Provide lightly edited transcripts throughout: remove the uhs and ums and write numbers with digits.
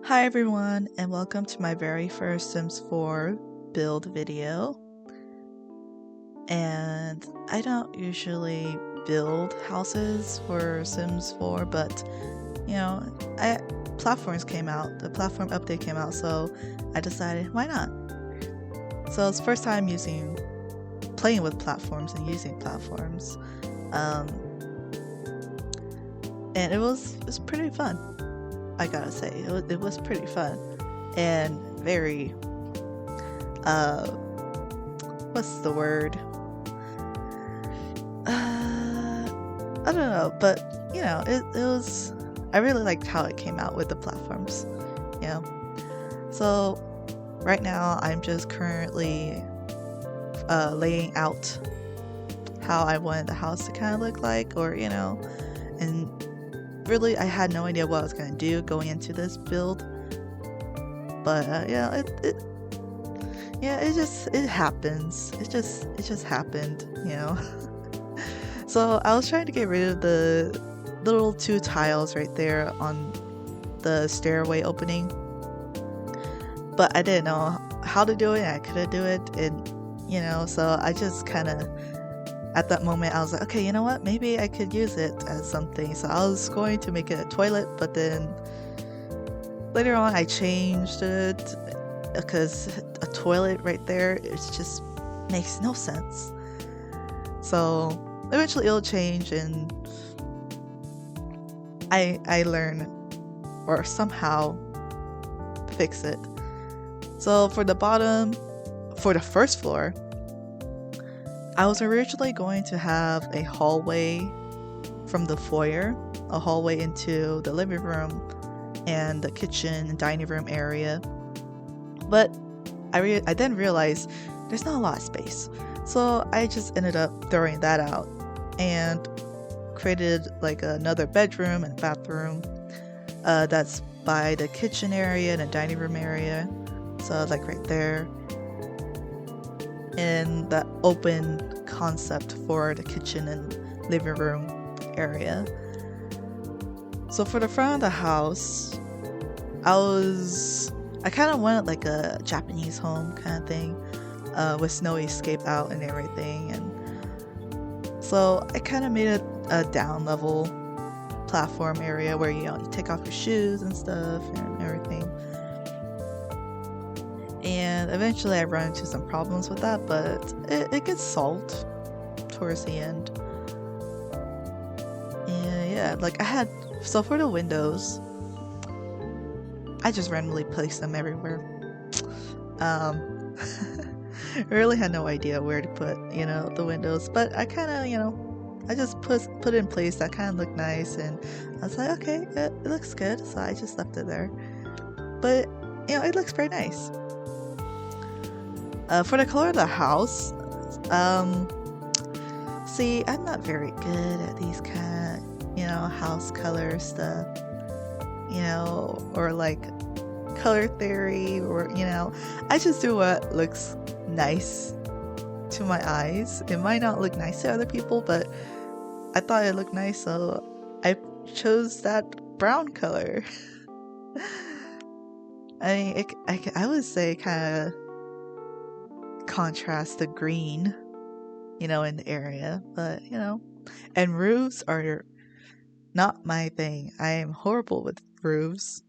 Hi everyone, and welcome to my very first Sims 4 build video. And I don't usually build houses for Sims 4, but platforms came out, the platform update came out, so I decided why not. So it's first time playing with platforms and using platforms, and it was pretty fun. I gotta say, it was pretty fun and very, what's the word? I don't know, but it was, I really liked how it came out with the platforms, So right now I'm just currently laying out how I wanted the house to kind of look like, and really I had no idea what I was going to do going into this build, but it happens. It just happened, So I was trying to get rid of the little two tiles right there on the stairway opening, but I didn't know how to do it and I couldn't do it, and so I just kind of, at that moment I was like, okay, you know what, maybe I could use it as something. So I was going to make it a toilet, but then later on I changed it because a toilet right there, it just makes no sense. So eventually it'll change, and I learn or somehow fix it. So for the first floor, I was originally going to have a hallway from the foyer, a hallway into the living room and the kitchen and dining room area, but I then realized there's not a lot of space, so I just ended up throwing that out and created like another bedroom and bathroom that's by the kitchen area and the dining room area, so like right there, and that open concept for the kitchen and living room area. So for the front of the house, I kind of wanted like a Japanese home kind of thing, with snowy escape out and everything, and so I kind of made it a down level platform area where you take off your shoes and stuff and everything. And eventually I run into some problems with that, but it gets solved towards the end. And yeah, like so for the windows, I just randomly placed them everywhere. I really had no idea where to put, the windows, but I kind of, I just put it in place that kind of looked nice, and I was like, okay, it looks good, so I just left it there. But, it looks very nice. For the color of the house, see, I'm not very good at these kind of, house color stuff, or like color theory, or, I just do what looks nice to my eyes. It might not look nice to other people, but I thought it looked nice, so I chose that brown color. I mean, I would say kind of contrast the green, in the area, but and roofs are not my thing. I am horrible with roofs,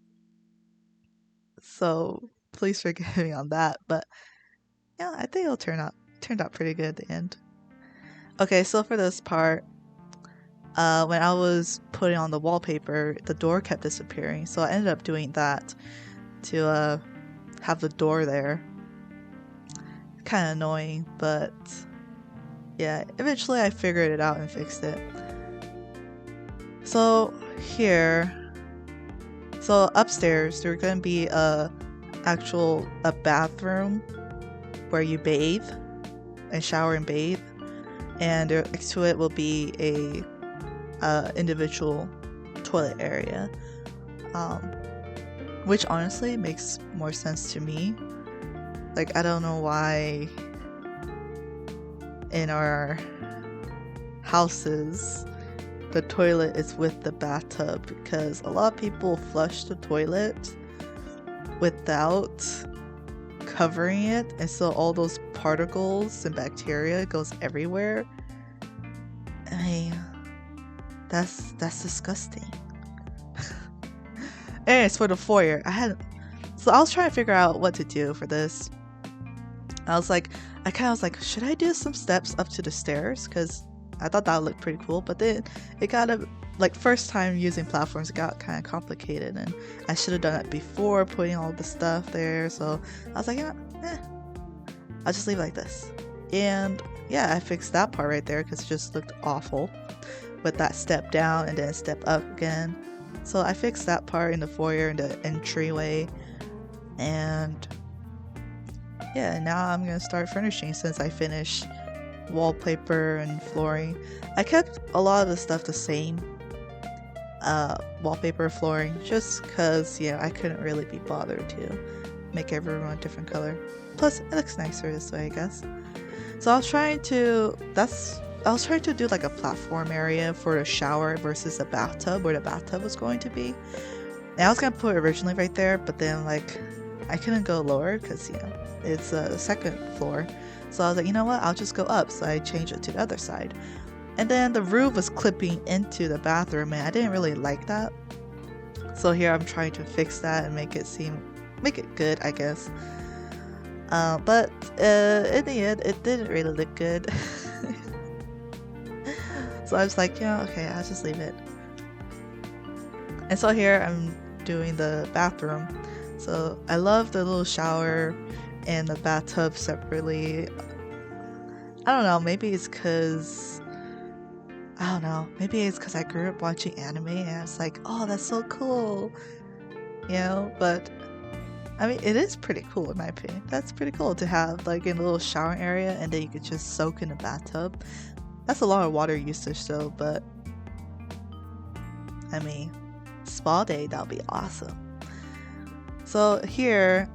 so please forgive me on that, but I think it'll turned out pretty good at the end. Okay, so for this part, when I was putting on the wallpaper, the door kept disappearing, so I ended up doing that to have the door there. Kind of annoying, but yeah, eventually I figured it out and fixed it. So upstairs there's gonna be a bathroom where you bathe and shower and bathe, and next to it will be a individual toilet area, which honestly makes more sense to me. Like, I don't know why in our houses the toilet is with the bathtub, because a lot of people flush the toilet without covering it, and so all those particles and bacteria goes everywhere. I mean, that's disgusting. Anyways, for the foyer, I was trying to figure out what to do for this. I was like, should I do some steps up to the stairs? Because I thought that looked pretty cool, but then it got first time using platforms, it got kind of complicated, and I should have done it before putting all the stuff there. So I was like, I'll just leave it like this. And yeah, I fixed that part right there because it just looked awful with that step down and then step up again. So I fixed that part in the foyer and the entryway, and yeah, now I'm gonna start furnishing since I finished wallpaper and flooring. I kept a lot of the stuff the same, wallpaper, flooring, just because I couldn't really be bothered to make everyone a different color. Plus, it looks nicer this way, I guess. So I was trying to do like a platform area for the shower versus the bathtub, where the bathtub was going to be. And I was gonna put it originally right there, but then I couldn't go lower because it's the second floor. So I was like, you know what, I'll just go up. So I changed it to the other side. And then the roof was clipping into the bathroom, and I didn't really like that. So here I'm trying to fix that and make it good, I guess. But in the end, it didn't really look good. So I was like, okay, I'll just leave it. And so here I'm doing the bathroom. So I love the little shower and the bathtub separately. I don't know, maybe it's because I grew up watching anime and I was like, oh, that's so cool. But I mean, it is pretty cool in my opinion. That's pretty cool to have a little shower area and then you could just soak in the bathtub. That's a lot of water usage though, but I mean, spa day, that'll be awesome. So here,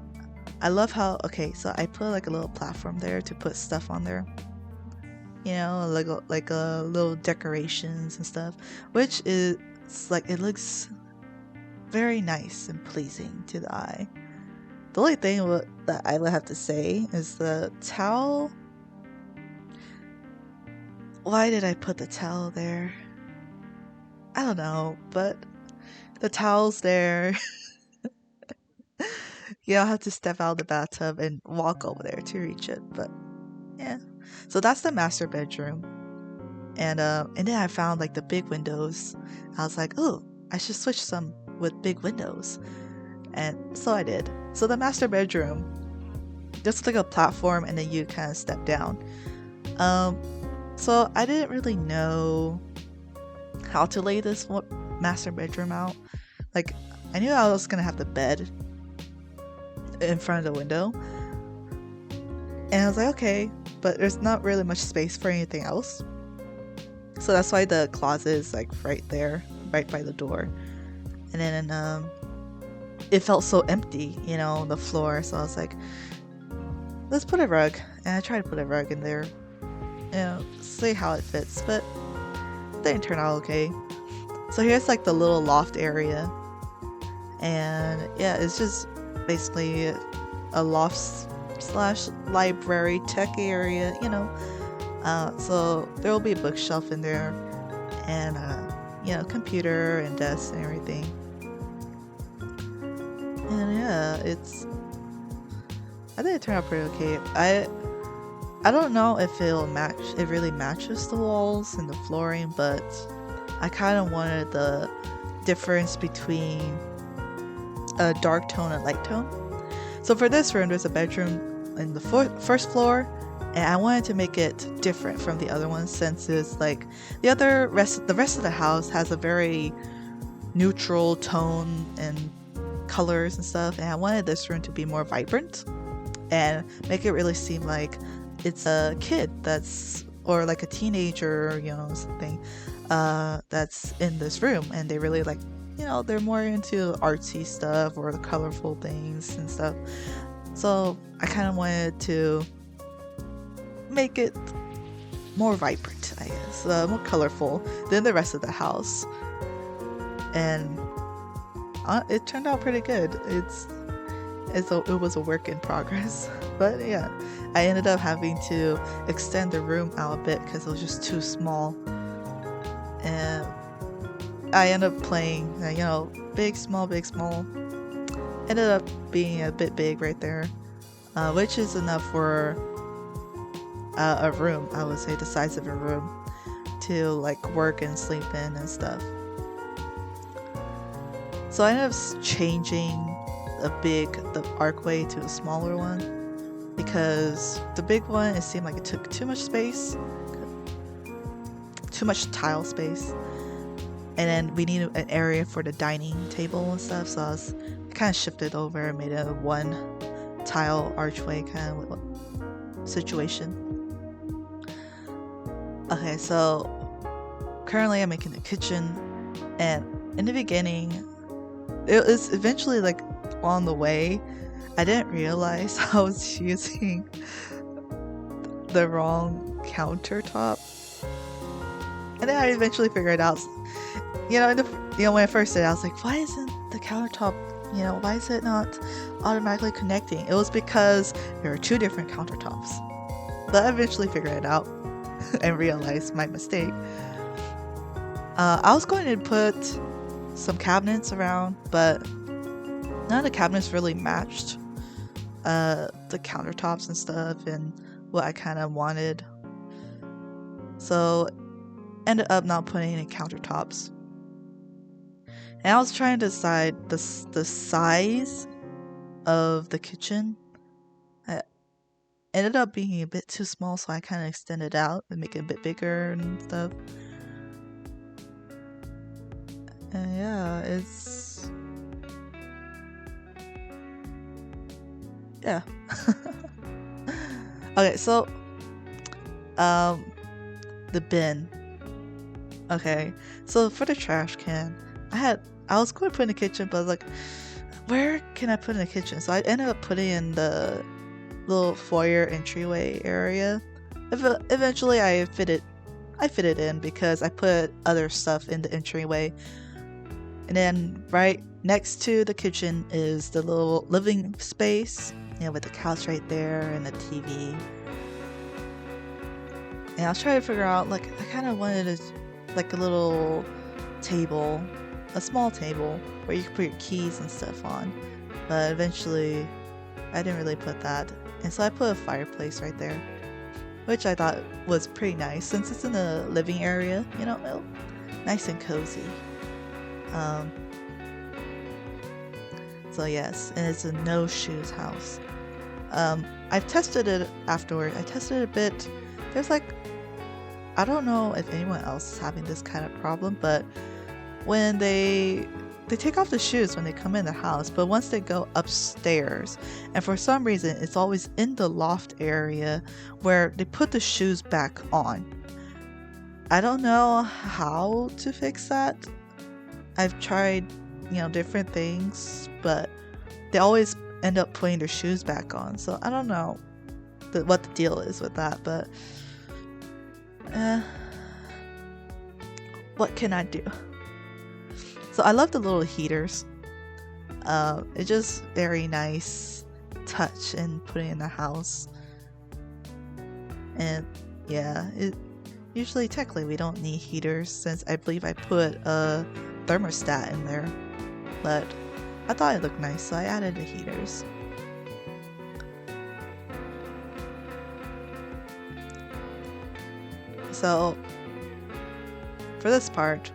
I love how, so I put a little platform there to put stuff on there. Little decorations and stuff, which is it looks very nice and pleasing to the eye. The only thing that I would have to say is the towel. Why did I put the towel there? I don't know, but the towel's there. I'll have to step out of the bathtub and walk over there to reach it, but yeah. So that's the master bedroom. And then I found the big windows. I was like, oh, I should switch some with big windows. And so I did. So the master bedroom, just a platform and then you kind of step down. So I didn't really know how to lay this master bedroom out. I knew I was gonna have the bed in front of the window. And I was like, okay, but there's not really much space for anything else. So that's why the closet is right there, right by the door. And then it felt so empty, the floor. So I was like, let's put a rug. And I tried to put a rug in there, see how it fits, but it didn't turn out okay. So here's the little loft area. And yeah, it's just basically a loft / library tech area, so there will be a bookshelf in there and computer and desk and everything. And yeah, I think it turned out pretty okay. I don't know if it really matches the walls and the flooring, but I kind of wanted the difference between a dark tone and light tone. So for this room, there's a bedroom in the first floor, and I wanted to make it different from the other ones since it's the rest of the house has a very neutral tone and colors and stuff, and I wanted this room to be more vibrant and make it really seem like it's a kid or a teenager, something that's in this room, and they really they're more into artsy stuff or the colorful things and stuff. So I kind of wanted to make it more vibrant, I guess, more colorful than the rest of the house. And it turned out pretty good. it was a work in progress. But yeah, I ended up having to extend the room out a bit because it was just too small. And I ended up playing, big, small, big, small. Ended up being a bit big right there, which is enough for a room, I would say, the size of a room to like work and sleep in and stuff. So I ended up changing the archway to a smaller one because the big one, it seemed like it took too much space, too much tile space, and then we needed an area for the dining table and stuff, so I kind of shifted over and made a one tile archway kind of situation. Okay, so currently I'm making the kitchen, and in the beginning it was eventually like on the way. I didn't realize I was using the wrong countertop, and then I eventually figured it out. When I first did it, I was like, why isn't the countertop, why is it not automatically connecting? It was because there are two different countertops. But I eventually figured it out and realized my mistake. I was going to put some cabinets around, but none of the cabinets really matched the countertops and stuff and what I kind of wanted. So ended up not putting any countertops. And I was trying to decide the size of the kitchen. I ended up being a bit too small, so I kind of extended out and make it a bit bigger and stuff. And yeah, yeah. Okay, so the bin. Okay, so for the trash can, I was going to put in the kitchen, but I was like, where can I put in the kitchen? So I ended up putting in the little foyer entryway area. Eventually I fit it in because I put other stuff in the entryway. And then right next to the kitchen is the little living space, with the couch right there and the TV. And I was trying to figure out, like, I kind of wanted a little table, a small table where you could put your keys and stuff on. But eventually I didn't really put that. And so I put a fireplace right there, which I thought was pretty nice since it's in the living area, nice and cozy. So yes, and it's a no shoes house. I've tested it afterward. I tested it a bit. There's I don't know if anyone else is having this kind of problem, but when they take off the shoes when they come in the house, but once they go upstairs, and for some reason it's always in the loft area where they put the shoes back on. I don't know how to fix that. I've tried, different things, but they always end up putting their shoes back on. So I don't know what the deal is with that, but what can I do? So I love the little heaters. It's just very nice touch and put it in the house. And yeah, usually technically we don't need heaters since I believe I put a thermostat in there, but I thought it looked nice, so I added the heaters. So for this part,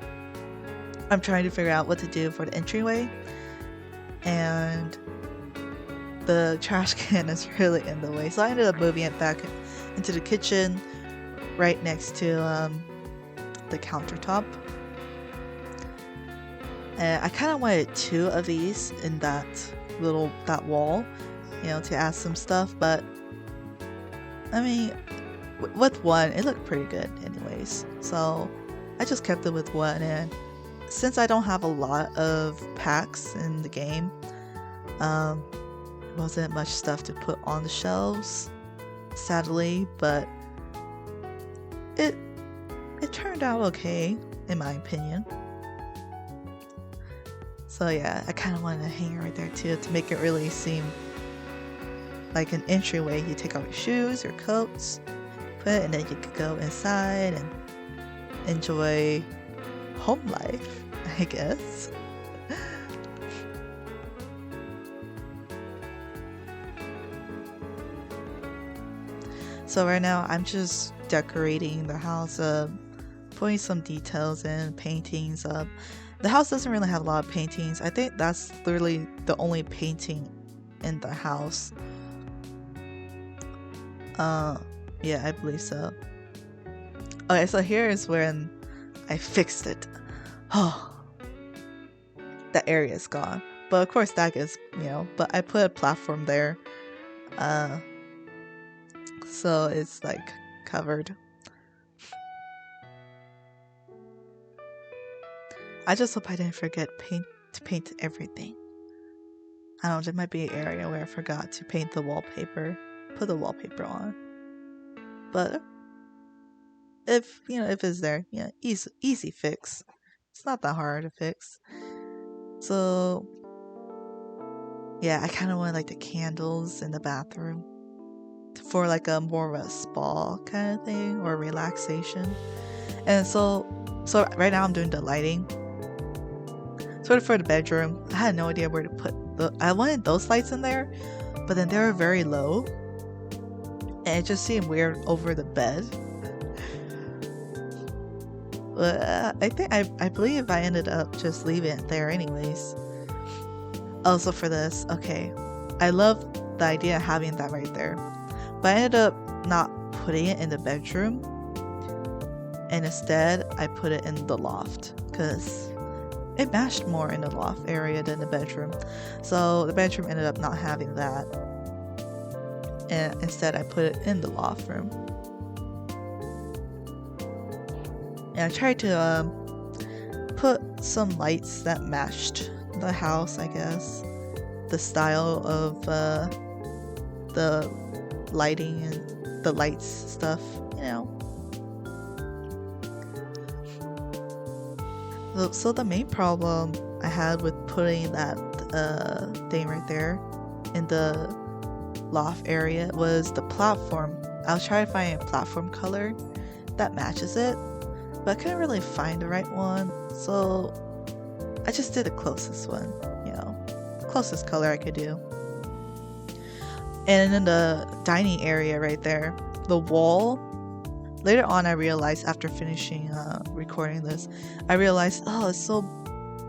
I'm trying to figure out what to do for the entryway, and the trash can is really in the way, so I ended up moving it back into the kitchen right next to the countertop. And I kind of wanted two of these in that wall, to add some stuff, but I mean, with one, it looked pretty good anyways, so I just kept it with one. And since I don't have a lot of packs in the game, wasn't much stuff to put on the shelves, sadly, but it turned out okay in my opinion. So yeah, I kind of wanted to hang it right there too to make it really seem like an entryway. You take off your shoes, your coats, put it, and then you could go inside and enjoy home life, I guess. So right now I'm just decorating the house up, putting some details in, paintings up. The house doesn't really have a lot of paintings. I think that's literally the only painting in the house. Yeah, I believe so. Okay, so here is when I fixed it. Oh, that area is gone. But of course that is, but I put a platform there. So it's like covered. I just hope I didn't forget to paint everything. I don't know, there might be an area where I forgot to paint the wallpaper, put the wallpaper on. But if it's there, easy fix. It's not that hard to fix. So yeah, I kind of want like the candles in the bathroom for like a more of a spa kind of thing or relaxation. And so right now I'm doing the lighting. Sort of for the bedroom, I had no idea where to put I wanted those lights in there, but then they were very low, and it just seemed weird over the bed. But I believe I ended up just leaving it there anyways. Also for this, okay, I love the idea of having that right there, but I ended up not putting it in the bedroom, and instead I put it in the loft because it matched more in the loft area than the bedroom. So the bedroom ended up not having that, and instead I put it in the loft room. And I tried to put some lights that matched the house, I guess. The style of the lighting and the lights stuff, So the main problem I had with putting that thing right there in the loft area was the platform. I was trying to find a platform color that matches it, but I couldn't really find the right one, so I just did the closest one, the closest color I could do. And in the dining area right there, the wall, later on I realized after finishing recording this, I realized, it's so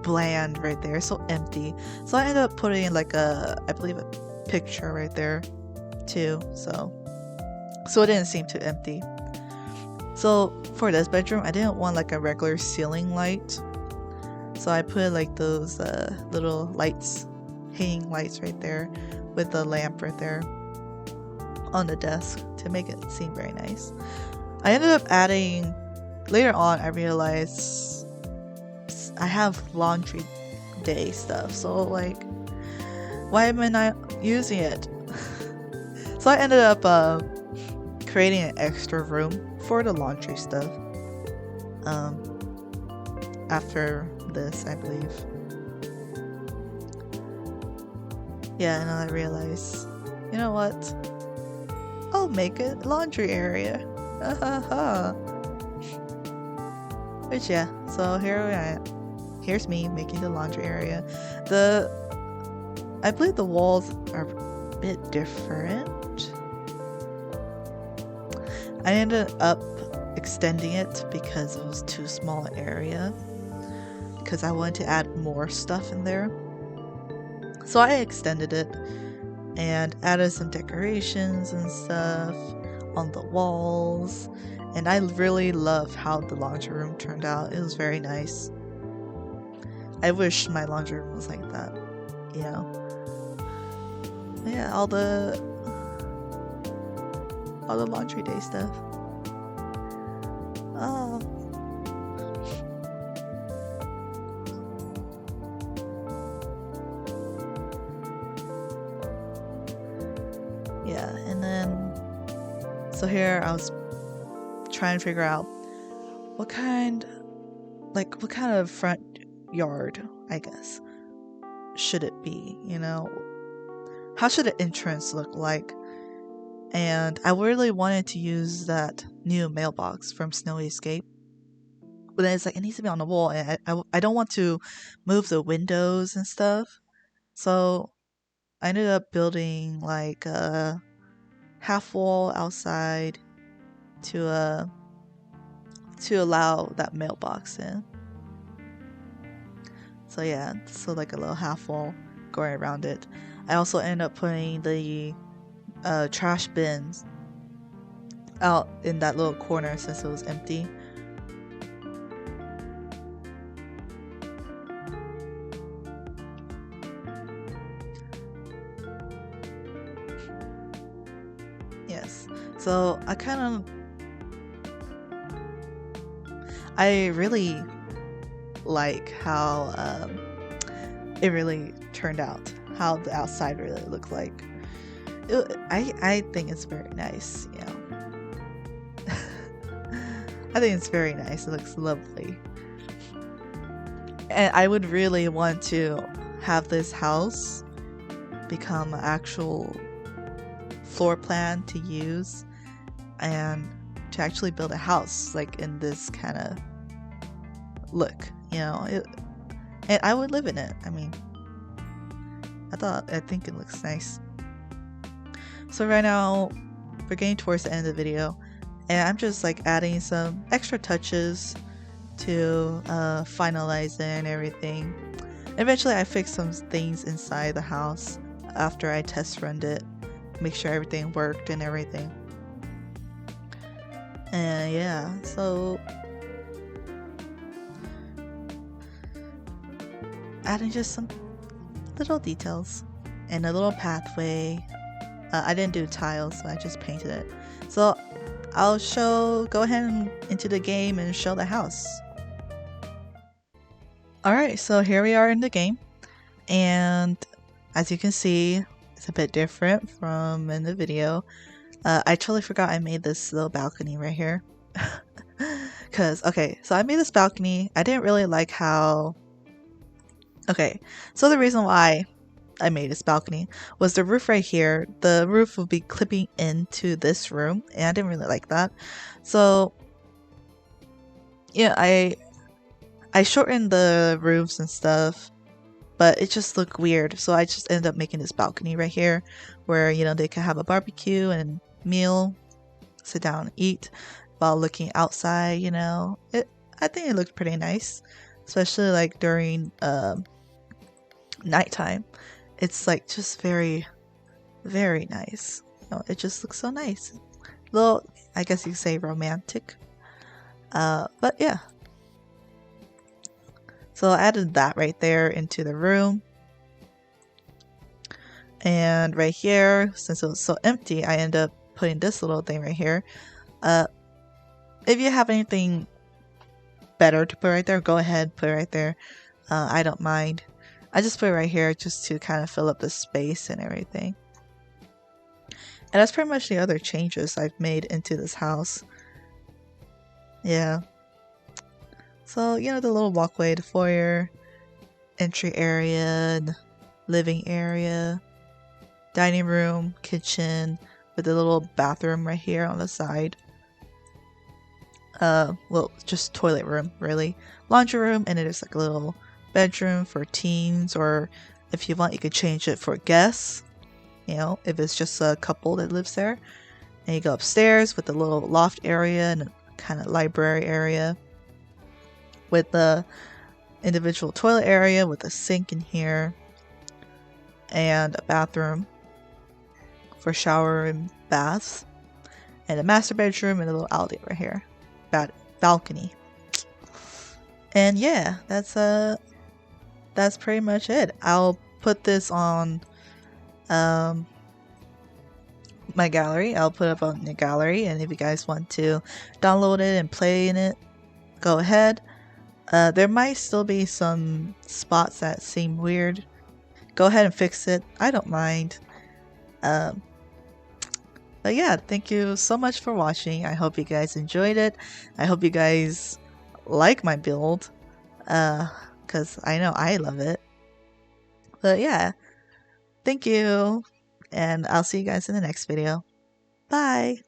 bland right there, so empty. So I ended up putting like I believe a picture right there too, so it didn't seem too empty. So for this bedroom, I didn't want like a regular ceiling light, so I put like those little lights, hanging lights right there with the lamp right there on the desk to make it seem very nice. I ended up adding, later on I realized I have laundry day stuff, so like, why am I not using it? So I ended up creating an extra room for the laundry stuff after this, I believe. Yeah, and I realized, you know what? I'll make a laundry area. Which yeah, so here's me making the laundry area. I believe the walls are a bit different. I ended up extending it because it was too small an area, because I wanted to add more stuff in there. So I extended it and added some decorations and stuff on the walls, and I really love how the laundry room turned out. It was very nice. I wish my laundry room was like that, Yeah, all the laundry day stuff. Oh. Yeah, and then so here I was trying to figure out what kind of front yard, I guess, should it be, you know? How should the entrance look like? And I really wanted to use that new mailbox from Snowy Escape. But then it's like, it needs to be on the wall, and I don't want to move the windows and stuff. So I ended up building like a half wall outside to allow that mailbox in. So yeah, so like a little half wall going around it. I also ended up putting the trash bins out in that little corner since it was empty. Yes, so I really like how it really turned out, how the outside really looked like. I think it's very nice, you know. I think it's very nice. It looks lovely. And I would really want to have this house become an actual floor plan to use and to actually build a house like in this kind of look, you know. And I would live in it. I mean, I think it looks nice. So right now we're getting towards the end of the video, and I'm just like adding some extra touches to finalize it and everything. Eventually I fixed some things inside the house after I test run it, make sure everything worked and everything. And yeah, so adding just some little details and a little pathway. I didn't do tiles, so I just painted it. So I'll go ahead and into the game and show the house. Alright, so here we are in the game, and as you can see, it's a bit different from in the video. I totally forgot I made this little balcony right here. Okay, so I made this balcony. I didn't really like how... Okay, so the reason why I made this balcony was the roof right here. The roof would be clipping into this room, and I didn't really like that. So yeah, I shortened the roofs and stuff, but it just looked weird. So I just ended up making this balcony right here where, you know, they can have a barbecue and meal, sit down and eat while looking outside, you know. I think it looked pretty nice, especially like during nighttime. It's like just very, very nice. You know, it just looks so nice. A little, I guess you could say romantic. But yeah. So I added that right there into the room. And right here, since it was so empty, I ended up putting this little thing right here. If you have anything better to put right there, go ahead, put it right there. I don't mind. I just put it right here just to kind of fill up the space and everything. And that's pretty much the other changes I've made into this house. Yeah. So, you know, the little walkway, the foyer, entry area, living area, dining room, kitchen, with the little bathroom right here on the side. Well, just toilet room, really. Laundry room, and it is like a little bedroom for teens, or if you want, you could change it for guests, you know, if it's just a couple that lives there. And you go upstairs with the little loft area and a kind of library area with the individual toilet area with a sink in here and a bathroom for shower and baths, and a master bedroom and a little outlet right here, balcony. And yeah, that's pretty much it. I'll put this on my gallery. I'll put it up on the gallery, and if you guys want to download it and play in it, go ahead. There might still be some spots that seem weird. Go ahead and fix it. I don't mind. But yeah, thank you so much for watching. I hope you guys enjoyed it. I hope you guys like my build, because I know I love it. But yeah, thank you. And I'll see you guys in the next video. Bye.